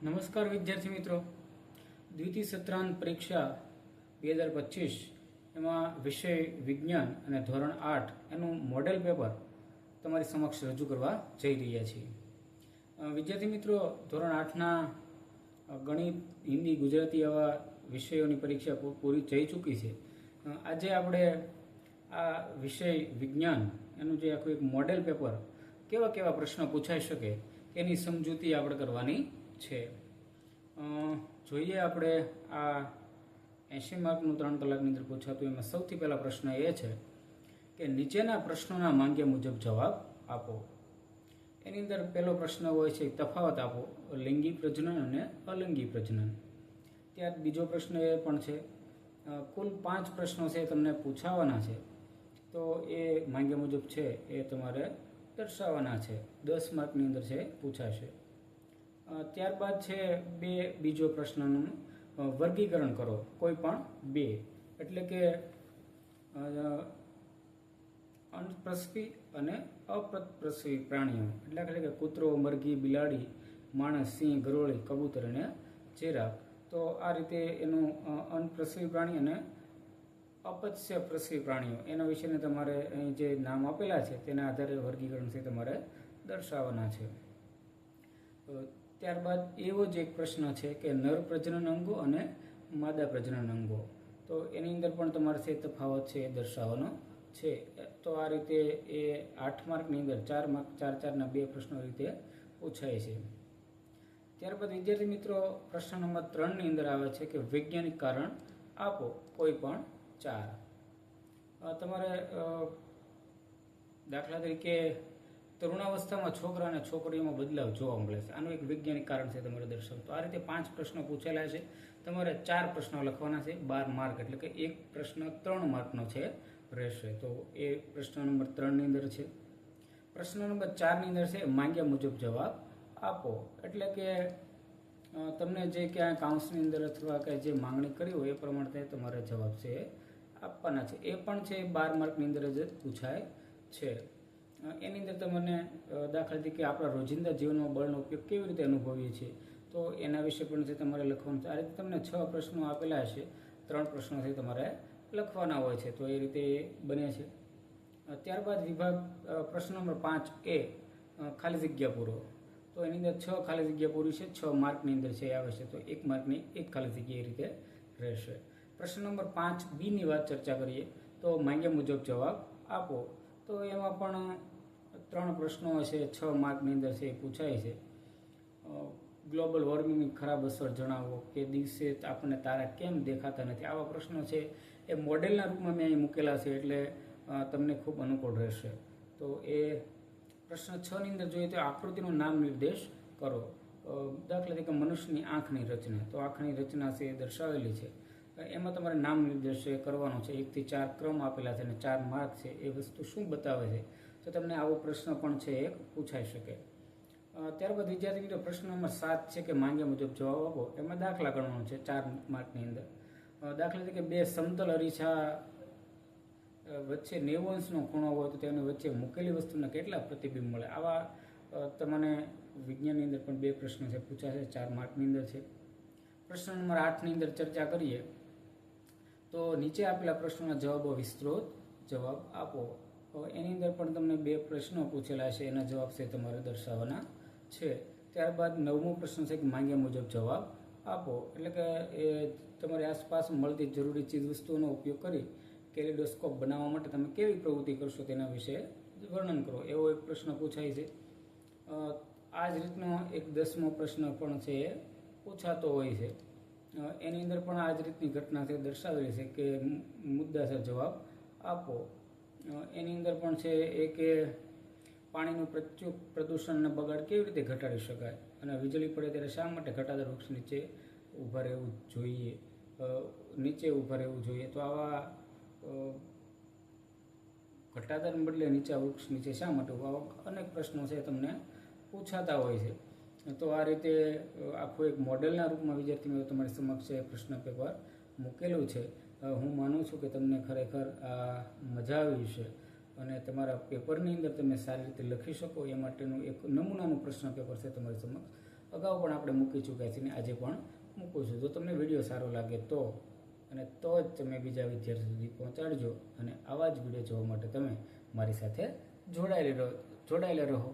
નમસ્કાર વિદ્યાર્થી મિત્રો, દ્વિતીય સત્રાંત પરીક્ષા 2025 એમાં વિષય વિજ્ઞાન અને ધોરણ 8 એનું મોડેલ પેપર તમારી સમક્ષ રજૂ કરવા જઈ રહ્યા છીએ. વિદ્યાર્થી મિત્રો, ધોરણ 8ના ગણિત, હિન્દી, ગુજરાતી આવા વિષયોની પરીક્ષા પૂરી થઈ ચૂકી છે. આજે આપણે આ વિષય વિજ્ઞાન એનું જે આખું એક મોડેલ પેપર કેવા કેવા પ્રશ્નો પૂછાઈ શકે એની સમજૂતી આપણે કરવાની છે. જોઈએ આપણે આ 80 માર્કનું 3 કલાકની અંદર પૂછાતું એમાં સૌથી પહેલા પ્રશ્ન એ છે કે નીચેના પ્રશ્નોના માંગ્યા મુજબ જવાબ આપો. એની અંદર પહેલો પ્રશ્ન હોય છે તફાવત આપો લિંગી પ્રજનન અને અલિંગી પ્રજનન. ત્યાર બીજો પ્રશ્ન એ પણ છે કુલ 5 પ્રશ્નો છે તમને પૂછાવાના છે, તો એ માંગ્યા મુજબ છે એ તમારે દર્શાવવાના છે. 10 માર્કની અંદર છે પૂછાશે. ત્યારબાદ છે બીજો પ્રશ્નનું વર્ગીકરણ કરો કોઈ પણ બે, એટલે કે અંડપ્રસ્વી અને અપ્રસ્વી પ્રાણીઓ, એટલે કે કૂતરો, મરઘી, બિલાડી, માણસ, સિંહ, ગરોળી, કબૂતર અને જીરાફ. તો આ રીતે એનું અંડપ્રસ્વી પ્રાણી અને અપત્ય પ્રસ્વી પ્રાણીઓ એના વિશેને તમારે અહીં જે નામ આપેલા છે તેના આધારે વર્ગીકરણ છે તમારે દર્શાવવાના છે. ત્યારબાદ એવો જ એક પ્રશ્ન છે કે નર પ્રજનન અંગો અને માદા પ્રજનન અંગો, તો એની અંદર પણ તમારે છે તફાવત છે એ દર્શાવવાનો છે. તો આ રીતે એ 8 માર્કની અંદર 4 માર્ક 4-4ના 2 પ્રશ્નો રીતે પૂછાય છે. ત્યારબાદ વિદ્યાર્થી મિત્રો, પ્રશ્ન નંબર 3ની અંદર આવે છે કે વૈજ્ઞાનિક કારણ આપો કોઈ પણ 4. તમારે દાખલા તરીકે તરુણાવસ્થામાં છોકરા અને છોકરીઓમાં બદલાવ જોવા મળે છે, આનું એક વૈજ્ઞાનિક કારણ છે તમારે દર્શાવવું. તો આ રીતે 5 પ્રશ્નો પૂછેલા છે. તમારે 4 પ્રશ્નો લખવાના છે, 12 માર્ક, એટલે કે એક પ્રશ્ન 3 માર્કનો છે રહેશે. તો એ પ્રશ્ન નંબર 3ની અંદર છે. પ્રશ્ન નંબર 4ની અંદર છે માંગ્યા મુજબ જવાબ આપો, એટલે કે તમને જે ક્યાંય કાઉન્સની અંદર અથવા કે જે માંગણી કરી હોય એ પ્રમાણે તમારે જવાબ છે આપવાના છે. એ પણ છે 12 માર્કની અંદર જ પૂછાય છે. એની અંદર તમને દાખલા તરીકે આપણા રોજિંદા જીવનમાં બળનો ઉપયોગ કેવી રીતે અનુભવીએ છીએ, તો એના વિશે પણ છે તમારે લખવાનું છે. આ રીતે તમને 6 પ્રશ્નો આપેલા હશે, 3 પ્રશ્નો છે તમારે લખવાના હોય છે. તો એ રીતે બને છે. ત્યારબાદ વિભાગ પ્રશ્ન નંબર 5A ખાલી જગ્યા પૂરો. તો એની અંદર 6 ખાલી જગ્યા પૂરી છે, 6 માર્કની અંદર છે આવે છે. તો 1 માર્કની 1 ખાલી જગ્યા એ રીતે રહેશે. પ્રશ્ન નંબર 5Bની વાત ચર્ચા કરીએ તો માંગ્યા મુજબ જવાબ આપો. તો એમાં પણ 3 પ્રશ્નો છે, 6 માર્કની અંદર છે એ પૂછાય છે. ગ્લોબલ વોર્મિંગની ખરાબ અસર જણાવો, કે દિવસે આપણને તારા કેમ દેખાતા નથી, આવા પ્રશ્નો છે એ મોડેલના રૂપમાં મેં અહીં મૂકેલા છે, એટલે તમને ખૂબ અનુકૂળ રહેશે. તો એ પ્રશ્ન 6ની અંદર જોઈએ તો આકૃતિનો નામ નિર્દેશ કરો. દાખલા તરીકે મનુષ્યની આંખની રચના, તો આંખની રચના છે એ દર્શાવેલી છે. એમાં તમારે નામ નિર્દેશ કરવાનો છે. 1 થી 4 ક્રમ આપેલા છે અને 4 માર્ક છે. એ વસ્તુ શું બતાવે છે, તો તમને આવો પ્રશ્ન પણ છે એ પૂછાઈ શકે. ત્યારબાદ વિદ્યાર્થી મિત્રો, પ્રશ્ન નંબર 7 છે કે માંગ્યા મુજબ જવાબ આપો. એમાં દાખલા ગણવાનો છે 4 માર્કની અંદર. દાખલા તરીકે 2 સમતલ અરીસા વચ્ચે 90 અંશનો ખૂણો હોય તો તેની વચ્ચે મૂકેલી વસ્તુના કેટલા પ્રતિબિંબ મળે. આવા તમને વિજ્ઞાનની અંદર પણ 2 પ્રશ્નો છે પૂછાશે, 4 માર્કની અંદર છે. પ્રશ્ન નંબર 8ની અંદર ચર્ચા કરીએ તો નીચે આપેલા પ્રશ્નોના જવાબો વિસ્તૃત જવાબ આપો. એની અંદર પણ તમને 2 પ્રશ્નો પૂછેલા છે, એના જવાબ છે તમારે દર્શાવવાના છે. ત્યારબાદ 9મો પ્રશ્ન છે કે માંગ્યા મુજબ જવાબ આપો, એટલે કે એ તમારી આસપાસ મળતી જરૂરી ચીજ વસ્તુઓનો ઉપયોગ કરી કેલિડોસ્કોપ બનાવવા માટે તમે કેવી પ્રવૃત્તિ કરશો તેના વિશે વર્ણન કરો, એવો એક પ્રશ્ન પૂછાય છે. આ જ રીતનો એક 10મો પ્રશ્ન પણ છે એ પૂછાતો હોય છે. એની અંદર પણ આ જ રીતની ઘટના છે દર્શાવેલી છે કે મુદ્દાસર જવાબ આપો. એની અંદર પણ છે એ કે પાણીનું પ્રદૂષણને બગાડ કેવી રીતે ઘટાડી શકાય, અને વીજળી પડે ત્યારે શા માટે ઘટાદાર વૃક્ષ નીચે ઊભા રહેવું જોઈએ. તો આવા ઘટાદાર બદલે નીચા વૃક્ષ નીચે શા માટે આવા અનેક પ્રશ્નો છે તમને પૂછાતા હોય છે. તો આ રીતે આખું એક મોડેલના રૂપમાં વિદ્યાર્થી મિત્રો તમારી સમક્ષ પ્રશ્ન પેપર મૂકેલું છે. હું માનું છું કે તમને ખરેખર આ મજા આવી છે અને તમારા પેપરની અંદર તમે સારી રીતે લખી શકો એ માટેનું એક નમૂનાનું પ્રશ્ન પેપર છે તમારી સમક્ષ અગાઉ પણ આપણે મૂકી ચૂક્યા છીએ ને આજે પણ મૂકું છું. જો તમને વિડીયો સારો લાગે તો અને તો જ તમે બીજા વિદ્યાર્થીઓ સુધી પહોંચાડજો અને આવા જ વિડીયો જોવા માટે તમે મારી સાથે જોડાયેલા રહો.